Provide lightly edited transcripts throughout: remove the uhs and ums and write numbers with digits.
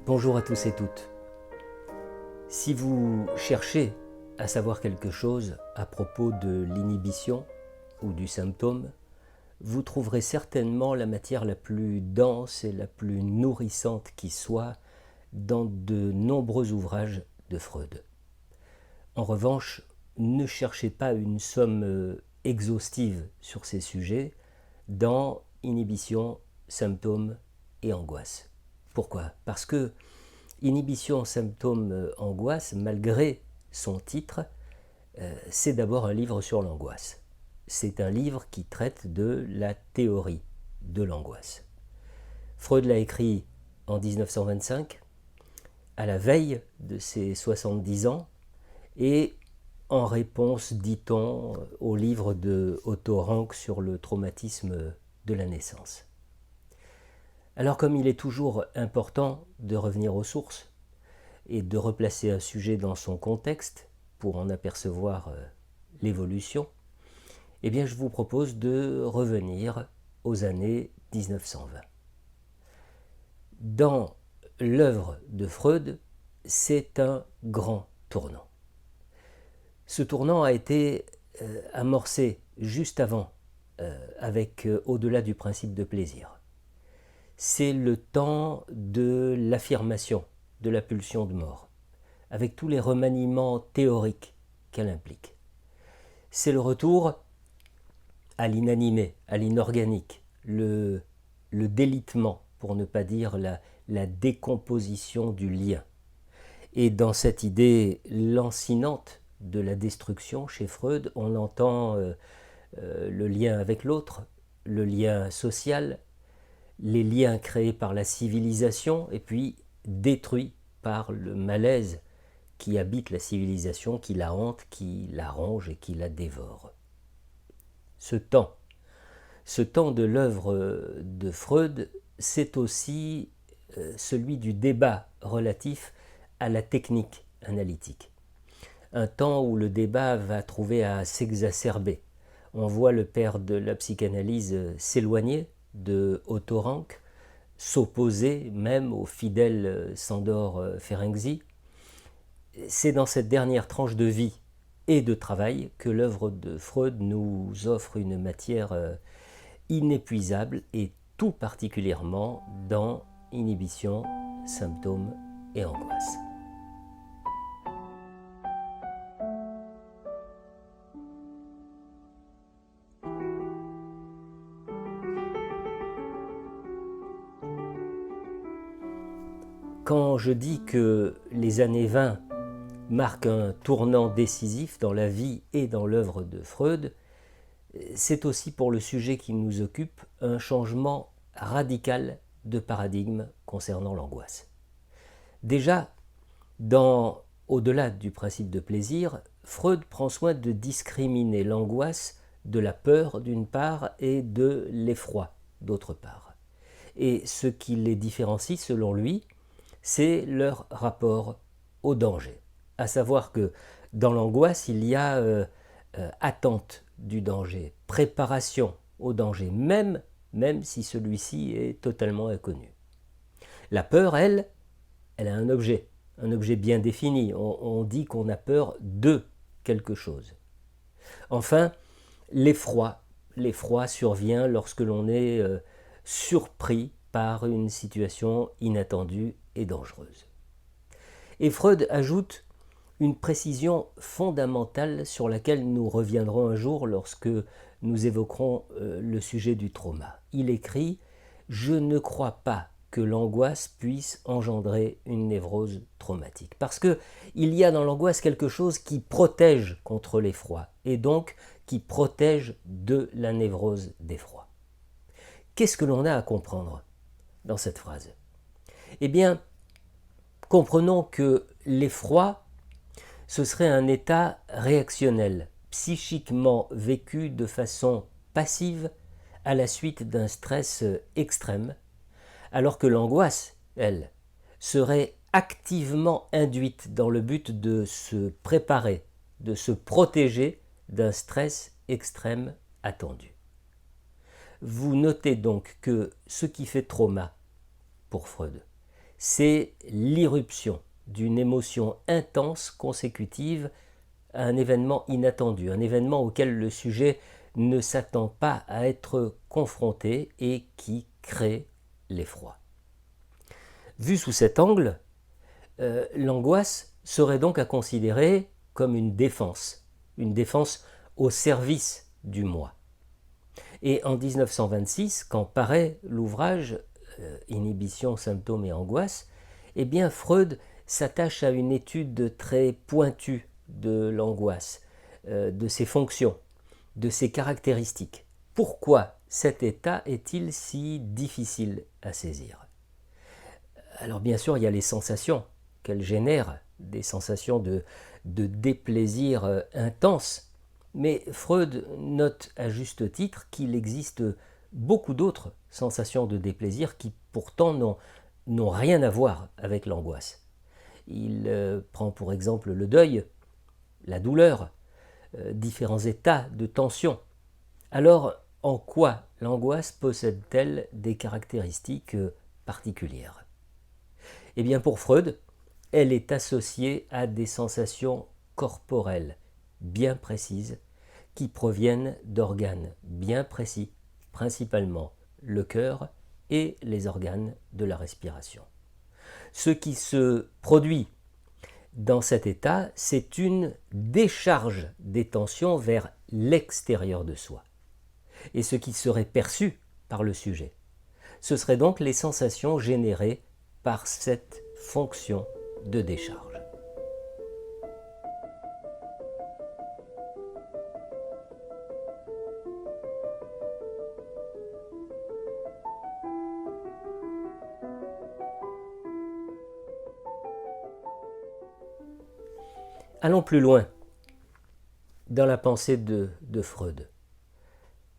Bonjour à tous et toutes. Si vous cherchez à savoir quelque chose à propos de l'inhibition ou du symptôme, vous trouverez certainement la matière la plus dense et la plus nourrissante qui soit dans de nombreux ouvrages de Freud. En revanche, ne cherchez pas une somme exhaustive sur ces sujets dans Inhibition, symptômes et angoisse. Pourquoi ? Parce que Inhibition, symptômes, angoisse, malgré son titre, c'est d'abord un livre sur l'angoisse. C'est un livre qui traite de la théorie de l'angoisse. Freud l'a écrit en 1925, à la veille de ses 70 ans, et en réponse, dit-on, au livre de Otto Rank sur le traumatisme de la naissance. Alors comme il est toujours important de revenir aux sources et de replacer un sujet dans son contexte pour en apercevoir l'évolution, eh bien je vous propose de revenir aux années 1920. Dans l'œuvre de Freud, c'est un grand tournant. Ce tournant a été amorcé juste avant avec Au-delà du principe de plaisir. C'est le temps de l'affirmation de la pulsion de mort, avec tous les remaniements théoriques qu'elle implique. C'est le retour à l'inanimé, à l'inorganique, le délitement, pour ne pas dire la décomposition du lien. Et dans cette idée lancinante de la destruction chez Freud, on entend le lien avec l'autre, le lien social, les liens créés par la civilisation et puis détruits par le malaise qui habite la civilisation, qui la hante, qui la ronge et qui la dévore. Ce temps de l'œuvre de Freud, c'est aussi celui du débat relatif à la technique analytique. Un temps où le débat va trouver à s'exacerber. On voit le père de la psychanalyse s'éloigner de Otto Rank, s'opposer même au fidèle Sándor Ferenczi. C'est dans cette dernière tranche de vie et de travail que l'œuvre de Freud nous offre une matière inépuisable et tout particulièrement dans Inhibition, symptômes et angoisse. Quand je dis que les années 20 marquent un tournant décisif dans la vie et dans l'œuvre de Freud, c'est aussi pour le sujet qui nous occupe un changement radical de paradigme concernant l'angoisse. Déjà, au-delà du principe de plaisir, Freud prend soin de discriminer l'angoisse de la peur d'une part et de l'effroi d'autre part. Et ce qui les différencie selon lui, c'est leur rapport au danger. À savoir que dans l'angoisse, il y a attente du danger, préparation au danger, même si celui-ci est totalement inconnu. La peur, elle a un objet bien défini. On dit qu'on a peur de quelque chose. Enfin, l'effroi survient lorsque l'on est surpris par une situation inattendue et dangereuse. Et Freud ajoute une précision fondamentale sur laquelle nous reviendrons un jour lorsque nous évoquerons le sujet du trauma. Il écrit « Je ne crois pas que l'angoisse puisse engendrer une névrose traumatique. » Parce qu'il y a dans l'angoisse quelque chose qui protège contre l'effroi et donc qui protège de la névrose d'effroi. Qu'est-ce que l'on a à comprendre dans cette phrase ? Eh bien, comprenons que l'effroi, ce serait un état réactionnel, psychiquement vécu de façon passive à la suite d'un stress extrême, alors que l'angoisse, elle, serait activement induite dans le but de se préparer, de se protéger d'un stress extrême attendu. Vous notez donc que ce qui fait trauma pour Freud, c'est l'irruption d'une émotion intense consécutive à un événement inattendu, un événement auquel le sujet ne s'attend pas à être confronté et qui crée l'effroi. Vu sous cet angle, l'angoisse serait donc à considérer comme une défense au service du moi. Et en 1926, quand paraît l'ouvrage Inhibition, symptômes et angoisse, eh bien Freud s'attache à une étude très pointue de l'angoisse, de ses fonctions, de ses caractéristiques. Pourquoi cet état est-il si difficile à saisir? Alors bien sûr, il y a les sensations qu'elle génère, des sensations de déplaisir intense, mais Freud note à juste titre qu'il existe beaucoup d'autres sensations de déplaisir qui pourtant n'ont rien à voir avec l'angoisse. Il prend pour exemple le deuil, la douleur, différents états de tension. Alors, en quoi l'angoisse possède-t-elle des caractéristiques particulières? Eh bien, pour Freud, elle est associée à des sensations corporelles bien précises qui proviennent d'organes bien précis, principalement le cœur et les organes de la respiration. Ce qui se produit dans cet état, c'est une décharge des tensions vers l'extérieur de soi. Et ce qui serait perçu par le sujet, ce seraient donc les sensations générées par cette fonction de décharge. Allons plus loin dans la pensée de Freud.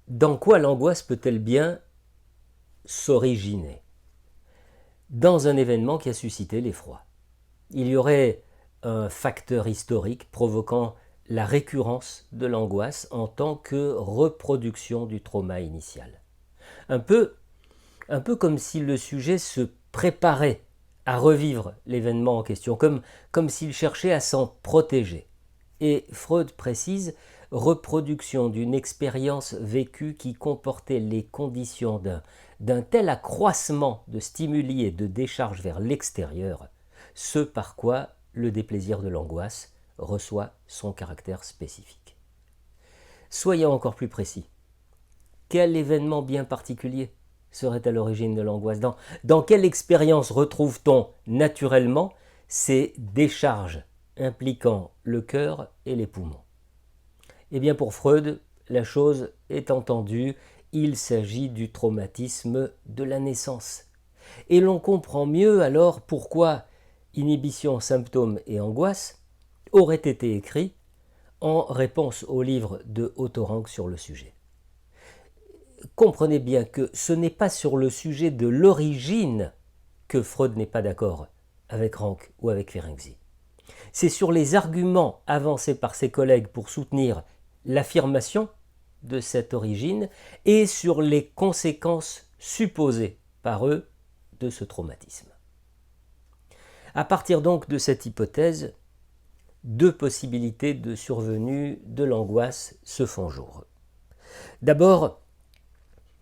Dans quoi l'angoisse peut-elle bien s'originer? Dans un événement qui a suscité l'effroi. Il y aurait un facteur historique provoquant la récurrence de l'angoisse en tant que reproduction du trauma initial. Un peu comme si le sujet se préparait à revivre l'événement en question, comme s'il cherchait à s'en protéger. Et Freud précise reproduction d'une expérience vécue qui comportait les conditions d'un tel accroissement de stimuli et de décharge vers l'extérieur, ce par quoi le déplaisir de l'angoisse reçoit son caractère spécifique. Soyons encore plus précis. Quel événement bien particulier serait à l'origine de l'angoisse? Dans quelle expérience retrouve-t-on naturellement ces décharges impliquant le cœur et les poumons? Eh bien pour Freud, la chose est entendue, il s'agit du traumatisme de la naissance. Et l'on comprend mieux alors pourquoi Inhibition, symptômes et angoisse aurait été écrit en réponse au livre de Otto Rank sur le sujet. Comprenez bien que ce n'est pas sur le sujet de l'origine que Freud n'est pas d'accord avec Rank ou avec Ferenczi. C'est sur les arguments avancés par ses collègues pour soutenir l'affirmation de cette origine et sur les conséquences supposées par eux de ce traumatisme. À partir donc de cette hypothèse, deux possibilités de survenue de l'angoisse se font jour. D'abord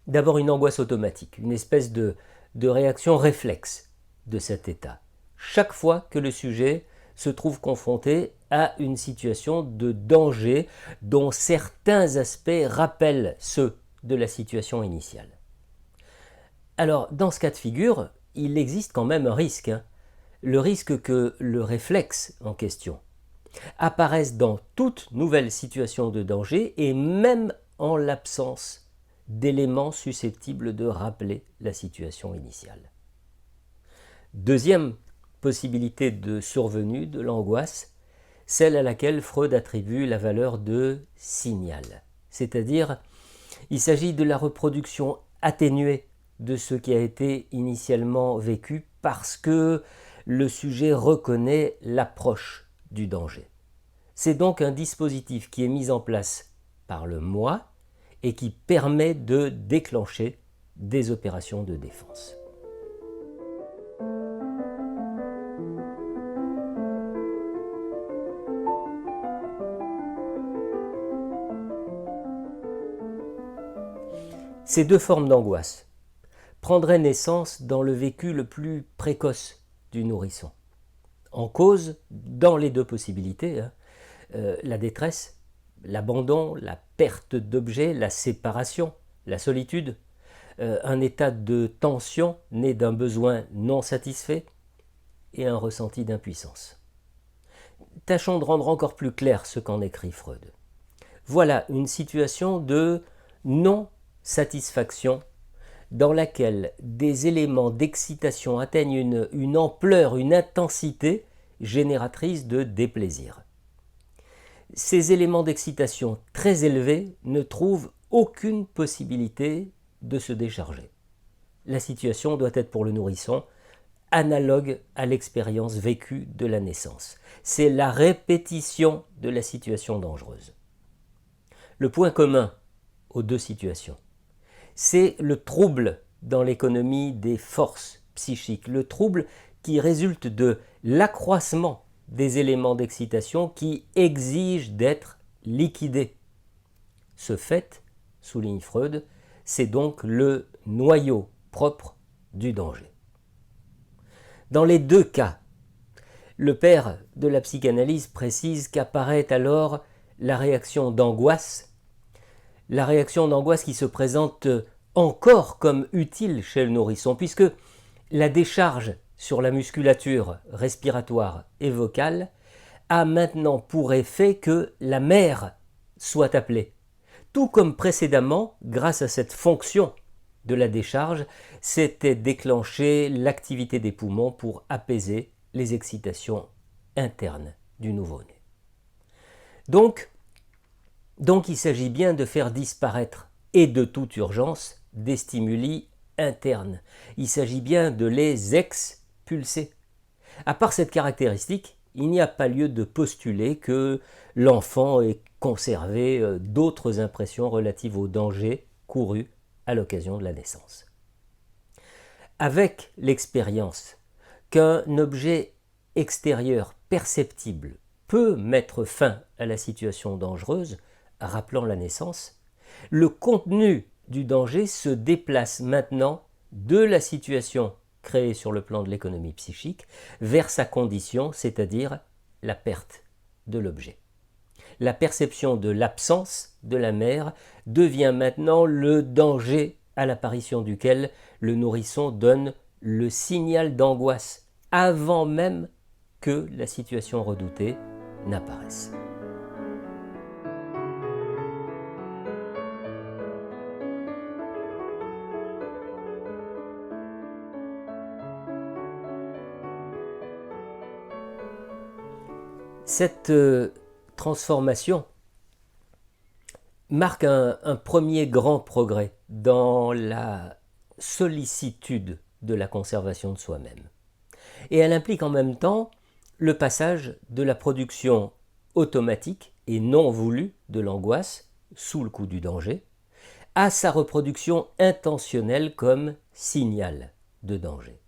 une angoisse automatique, une espèce de réaction réflexe de cet état. Chaque fois que le sujet se trouve confronté à une situation de danger dont certains aspects rappellent ceux de la situation initiale. Alors, dans ce cas de figure, il existe quand même un risque, le risque que le réflexe en question apparaisse dans toute nouvelle situation de danger et même en l'absence d'éléments susceptibles de rappeler la situation initiale. Deuxième possibilité de survenue de l'angoisse, celle à laquelle Freud attribue la valeur de signal. C'est-à-dire, il s'agit de la reproduction atténuée de ce qui a été initialement vécu parce que le sujet reconnaît l'approche du danger. C'est donc un dispositif qui est mis en place par le moi et qui permet de déclencher des opérations de défense. Ces deux formes d'angoisse prendraient naissance dans le vécu le plus précoce du nourrisson. En cause, dans les deux possibilités, la détresse, l'abandon, la perte d'objets, la séparation, la solitude, un état de tension né d'un besoin non satisfait et un ressenti d'impuissance. Tâchons de rendre encore plus clair ce qu'en écrit Freud. Voilà une situation de non-satisfaction dans laquelle des éléments d'excitation atteignent une ampleur, une intensité génératrice de déplaisir. Ces éléments d'excitation très élevés ne trouvent aucune possibilité de se décharger. La situation doit être pour le nourrisson analogue à l'expérience vécue de la naissance. C'est la répétition de la situation dangereuse. Le point commun aux deux situations, c'est le trouble dans l'économie des forces psychiques, le trouble qui résulte de l'accroissement des éléments d'excitation qui exigent d'être liquidés. Ce fait, souligne Freud, c'est donc le noyau propre du danger. Dans les deux cas, le père de la psychanalyse précise qu'apparaît alors la réaction d'angoisse qui se présente encore comme utile chez le nourrisson, puisque la décharge sur la musculature respiratoire et vocale a maintenant pour effet que la mère soit appelée. Tout comme précédemment, grâce à cette fonction de la décharge, s'était déclenchée l'activité des poumons pour apaiser les excitations internes du nouveau-né. Donc, il s'agit bien de faire disparaître, et de toute urgence, des stimuli internes. Il s'agit bien de les expulser. À part cette caractéristique, il n'y a pas lieu de postuler que l'enfant ait conservé d'autres impressions relatives au danger couru à l'occasion de la naissance. Avec l'expérience qu'un objet extérieur perceptible peut mettre fin à la situation dangereuse, rappelant la naissance, le contenu du danger se déplace maintenant de la situation créée sur le plan de l'économie psychique vers sa condition, c'est-à-dire la perte de l'objet. La perception de l'absence de la mère devient maintenant le danger à l'apparition duquel le nourrisson donne le signal d'angoisse avant même que la situation redoutée n'apparaisse. Cette transformation marque un premier grand progrès dans la sollicitude de la conservation de soi-même. Et elle implique en même temps le passage de la production automatique et non voulue de l'angoisse, sous le coup du danger, à sa reproduction intentionnelle comme signal de danger.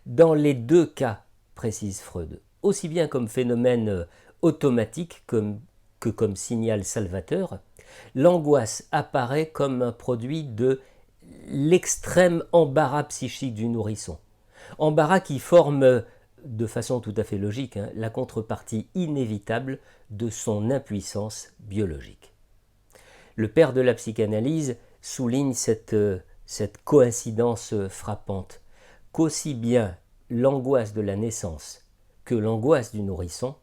Dans les deux cas, précise Freud, aussi bien comme phénomène automatique que comme signal salvateur, l'angoisse apparaît comme un produit de l'extrême embarras psychique du nourrisson. Embarras qui forme, de façon tout à fait logique, la contrepartie inévitable de son impuissance biologique. Le père de la psychanalyse souligne cette coïncidence frappante, qu'aussi bien l'angoisse de la naissance que l'angoisse du nourrisson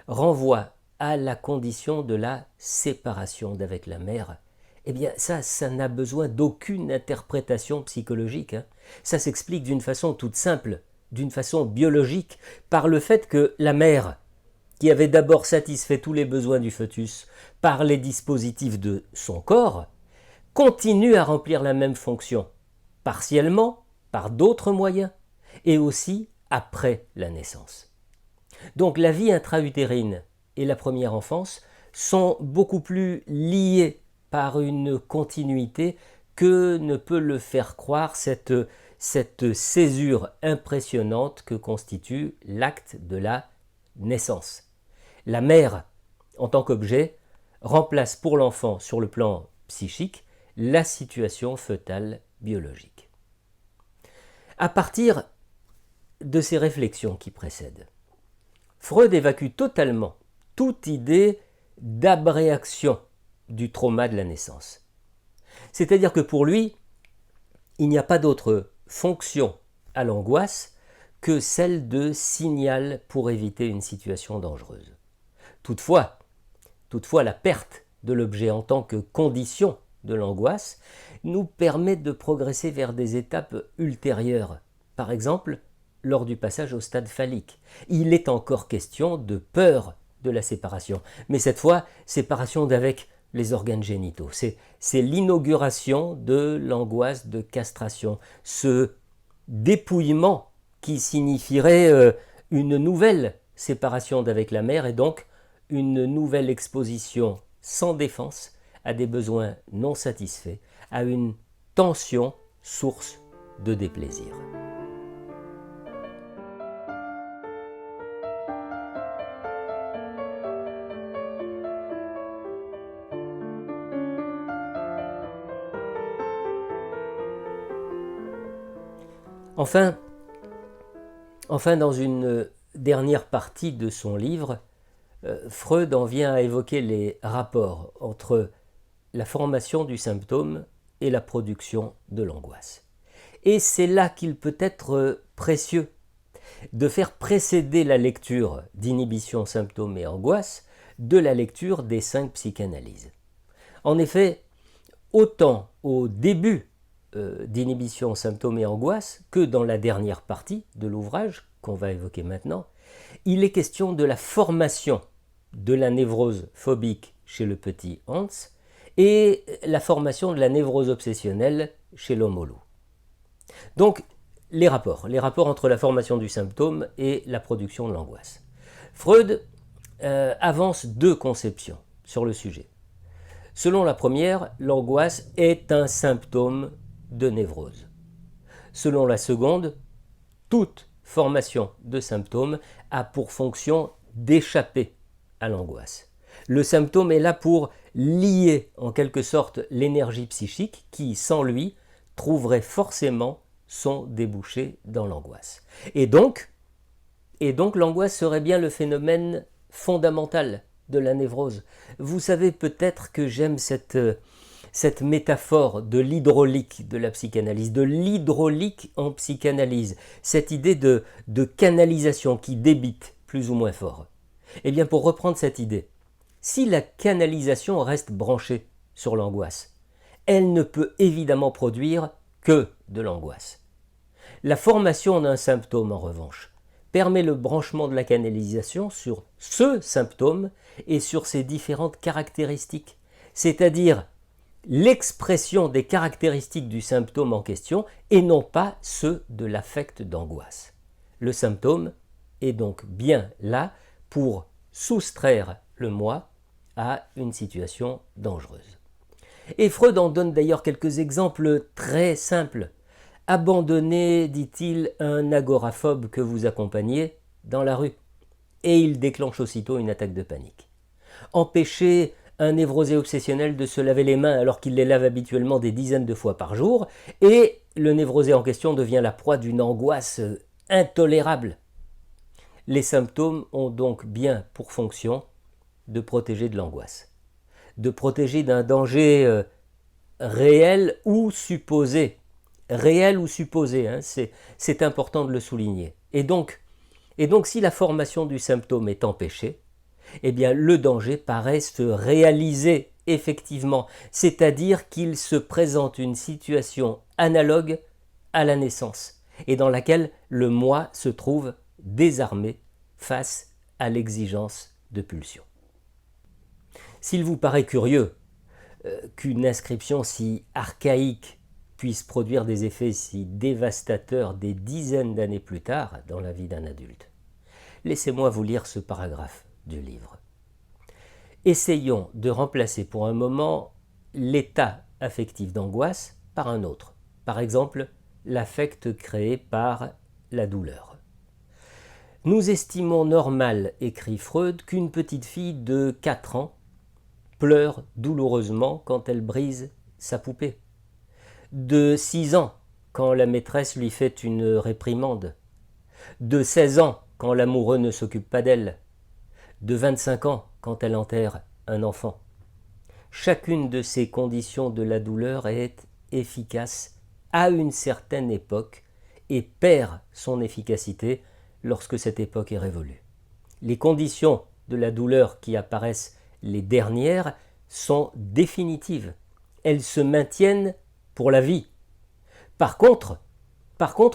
renvoie à la condition de la séparation d'avec la mère. Eh bien ça n'a besoin d'aucune interprétation psychologique. Ça s'explique d'une façon toute simple, d'une façon biologique, par le fait que la mère, qui avait d'abord satisfait tous les besoins du fœtus par les dispositifs de son corps, continue à remplir la même fonction, partiellement, par d'autres moyens, et aussi après la naissance. Donc la vie intra-utérine et la première enfance sont beaucoup plus liées par une continuité que ne peut le faire croire cette césure impressionnante que constitue l'acte de la naissance. La mère, en tant qu'objet, remplace pour l'enfant, sur le plan psychique, la situation fœtale biologique. À partir de ces réflexions qui précèdent, Freud évacue totalement toute idée d'abréaction du trauma de la naissance. C'est-à-dire que pour lui, il n'y a pas d'autre fonction à l'angoisse que celle de signal pour éviter une situation dangereuse. Toutefois, la perte de l'objet en tant que condition de l'angoisse nous permet de progresser vers des étapes ultérieures. Par exemple, lors du passage au stade phallique, il est encore question de peur de la séparation, mais cette fois, séparation d'avec les organes génitaux. C'est l'inauguration de l'angoisse de castration, ce dépouillement qui signifierait une nouvelle séparation d'avec la mère et donc une nouvelle exposition sans défense à des besoins non satisfaits, à une tension source de déplaisir. Enfin, dans une dernière partie de son livre, Freud en vient à évoquer les rapports entre la formation du symptôme et la production de l'angoisse. Et c'est là qu'il peut être précieux de faire précéder la lecture d'inhibition, symptômes et angoisse de la lecture des 5 psychanalyses. En effet, autant au début d'inhibition, symptômes et angoisse que dans la dernière partie de l'ouvrage qu'on va évoquer maintenant, il est question de la formation de la névrose phobique chez le petit Hans et la formation de la névrose obsessionnelle chez l'homme au loup. Donc, les rapports entre la formation du symptôme et la production de l'angoisse. Freud avance 2 conceptions sur le sujet. Selon la première, l'angoisse est un symptôme de névrose. Selon la seconde, toute formation de symptômes a pour fonction d'échapper à l'angoisse. Le symptôme est là pour lier en quelque sorte l'énergie psychique qui, sans lui, trouverait forcément son débouché dans l'angoisse. Et donc l'angoisse serait bien le phénomène fondamental de la névrose. Vous savez peut-être que j'aime cette métaphore de l'hydraulique de la psychanalyse, de l'hydraulique en psychanalyse, cette idée de canalisation qui débite plus ou moins fort. Eh bien, pour reprendre cette idée, si la canalisation reste branchée sur l'angoisse, elle ne peut évidemment produire que de l'angoisse. La formation d'un symptôme, en revanche, permet le branchement de la canalisation sur ce symptôme et sur ses différentes caractéristiques, c'est-à-dire l'expression des caractéristiques du symptôme en question et non pas ceux de l'affect d'angoisse. Le symptôme est donc bien là pour soustraire le moi à une situation dangereuse. Et Freud en donne d'ailleurs quelques exemples très simples. Abandonnez, dit-il, un agoraphobe que vous accompagnez dans la rue, et il déclenche aussitôt une attaque de panique. Empêchez un névrosé obsessionnel de se laver les mains alors qu'il les lave habituellement des dizaines de fois par jour, et le névrosé en question devient la proie d'une angoisse intolérable. Les symptômes ont donc bien pour fonction de protéger de l'angoisse, de protéger d'un danger réel ou supposé. Réel ou supposé, hein, c'est important de le souligner. Et donc, si la formation du symptôme est empêchée, eh bien, le danger paraît se réaliser effectivement, c'est-à-dire qu'il se présente une situation analogue à la naissance, et dans laquelle le moi se trouve désarmé face à l'exigence de pulsion. S'il vous paraît curieux qu'une inscription si archaïque puisse produire des effets si dévastateurs des dizaines d'années plus tard dans la vie d'un adulte, laissez-moi vous lire ce paragraphe du livre. Essayons de remplacer pour un moment l'état affectif d'angoisse par un autre, par exemple l'affect créé par la douleur. Nous estimons normal, écrit Freud, qu'une petite fille de 4 ans pleure douloureusement quand elle brise sa poupée. De 6 ans, quand la maîtresse lui fait une réprimande. De 16 ans, quand l'amoureux ne s'occupe pas d'elle. De 25 ans, quand elle enterre un enfant. Chacune de ces conditions de la douleur est efficace à une certaine époque et perd son efficacité lorsque cette époque est révolue. Les conditions de la douleur qui apparaissent les dernières sont définitives. Elles se maintiennent pour la vie. Par contre,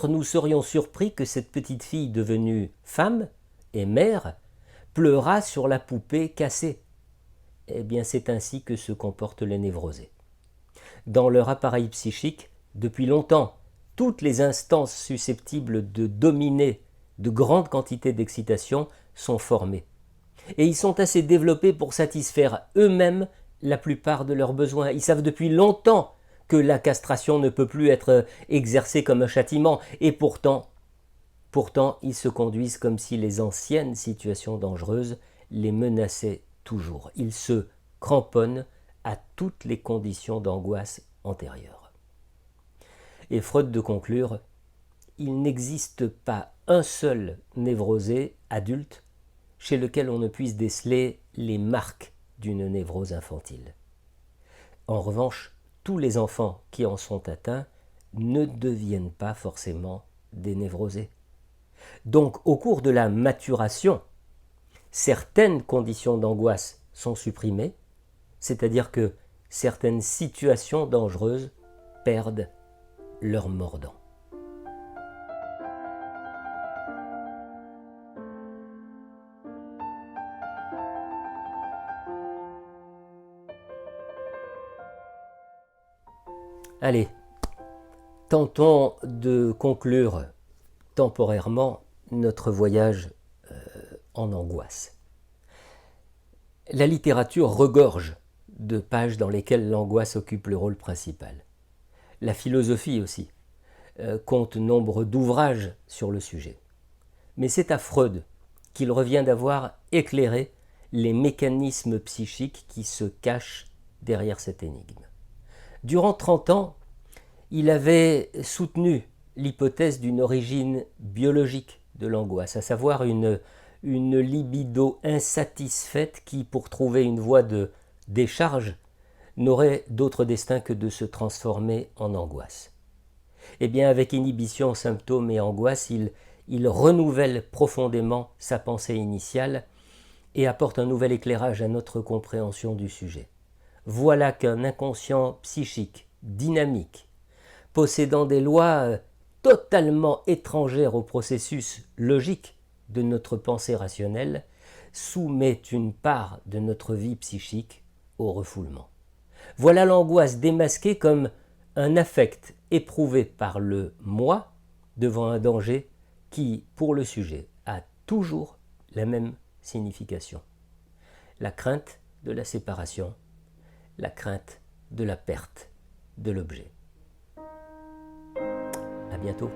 nous serions surpris que cette petite fille devenue femme et mère pleura sur la poupée cassée. Eh bien, c'est ainsi que se comportent les névrosés. Dans leur appareil psychique, depuis longtemps, toutes les instances susceptibles de dominer de grandes quantités d'excitation sont formées. Et ils sont assez développés pour satisfaire eux-mêmes la plupart de leurs besoins. Ils savent depuis longtemps que la castration ne peut plus être exercée comme un châtiment. Et pourtant, ils se conduisent comme si les anciennes situations dangereuses les menaçaient toujours. Ils se cramponnent à toutes les conditions d'angoisse antérieures. Et Freud de conclure, il n'existe pas un seul névrosé adulte chez lequel on ne puisse déceler les marques d'une névrose infantile. En revanche, tous les enfants qui en sont atteints ne deviennent pas forcément des névrosés. Donc, au cours de la maturation, certaines conditions d'angoisse sont supprimées, c'est-à-dire que certaines situations dangereuses perdent leur mordant. Allez, tentons de conclure temporairement notre voyage en angoisse. La littérature regorge de pages dans lesquelles l'angoisse occupe le rôle principal. La philosophie aussi compte nombre d'ouvrages sur le sujet. Mais c'est à Freud qu'il revient d'avoir éclairé les mécanismes psychiques qui se cachent derrière cette énigme. Durant 30 ans, il avait soutenu l'hypothèse d'une origine biologique de l'angoisse, à savoir une libido insatisfaite qui, pour trouver une voie de décharge, n'aurait d'autre destin que de se transformer en angoisse. Eh bien, avec inhibition, symptômes et angoisse, il renouvelle profondément sa pensée initiale et apporte un nouvel éclairage à notre compréhension du sujet. Voilà qu'un inconscient psychique, dynamique, possédant des lois totalement étrangères au processus logique de notre pensée rationnelle, soumet une part de notre vie psychique au refoulement. Voilà l'angoisse démasquée comme un affect éprouvé par le moi devant un danger qui, pour le sujet, a toujours la même signification. La crainte de la séparation, la crainte de la perte de l'objet. À bientôt.